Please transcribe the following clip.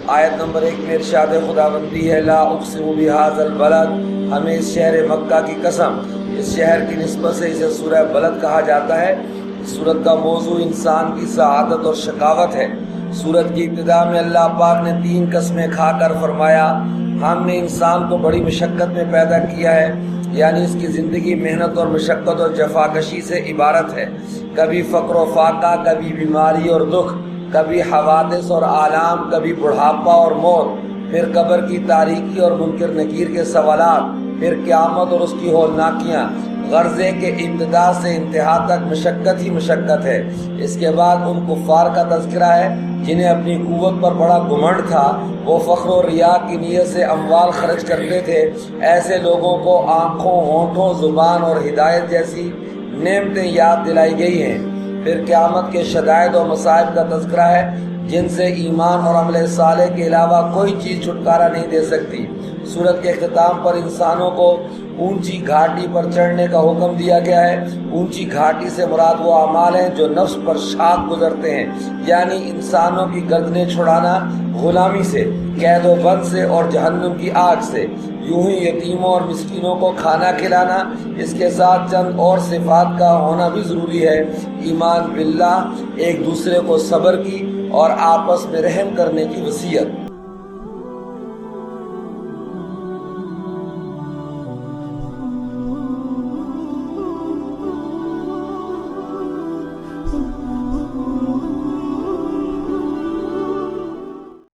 آیت نمبر 1 میں ارشاد خداوندی ہے لا اقسم بہذا البلد، ہمیں اس شہر مکہ کی قسم۔ اس شہر کی نسبت سے اسے سورہ بلد کہا جاتا ہے۔ اس سورت کا موضوع انسان کی سعادت اور شقاوت ہے۔ سورت کی ابتدا میں اللہ پاک نے 3 قسمیں کھا کر فرمایا ہم نے انسان کو بڑی مشقت میں پیدا کیا ہے، یعنی اس کی زندگی محنت اور مشقت اور جفاکشی سے عبارت ہے۔ کبھی فقر و فاقہ، کبھی بیماری اور دکھ، کبھی حوادث اور آلام، کبھی بڑھاپا اور موت، پھر قبر کی تاریکی اور منکر نکیر کے سوالات، پھر قیامت اور اس کی ہولناکیاں۔ غرضے کے ابتدا سے انتہا تک مشقت ہی مشقت ہے۔ اس کے بعد ان کفار کا تذکرہ ہے جنہیں اپنی قوت پر بڑا گھمنڈ تھا، وہ فخر و ریا کی نیت سے اموال خرچ کرتے تھے۔ ایسے لوگوں کو آنکھوں، ہونٹوں، زبان اور ہدایت جیسی نعمتیں یاد دلائی گئی ہیں۔ پھر قیامت کے شدائد و مصائب کا تذکرہ ہے جن سے ایمان اور عمل صالح کے علاوہ کوئی چیز چھٹکارا نہیں دے سکتی۔ سورت کے اختتام پر انسانوں کو اونچی گھاٹی پر چڑھنے کا حکم دیا گیا ہے۔ اونچی گھاٹی سے مراد وہ اعمال ہیں جو نفس پر شاق گزرتے ہیں، یعنی انسانوں کی گردنیں چھڑانا غلامی سے، قید و بند سے اور جہنم کی آگ سے، یوں ہی یتیموں اور مسکینوں کو کھانا کھلانا۔ اس کے ساتھ چند اور صفات کا ہونا بھی ضروری ہے: ایمان باللہ، ایک دوسرے کو صبر کی اور آپس میں رحم کرنے کی وصیت۔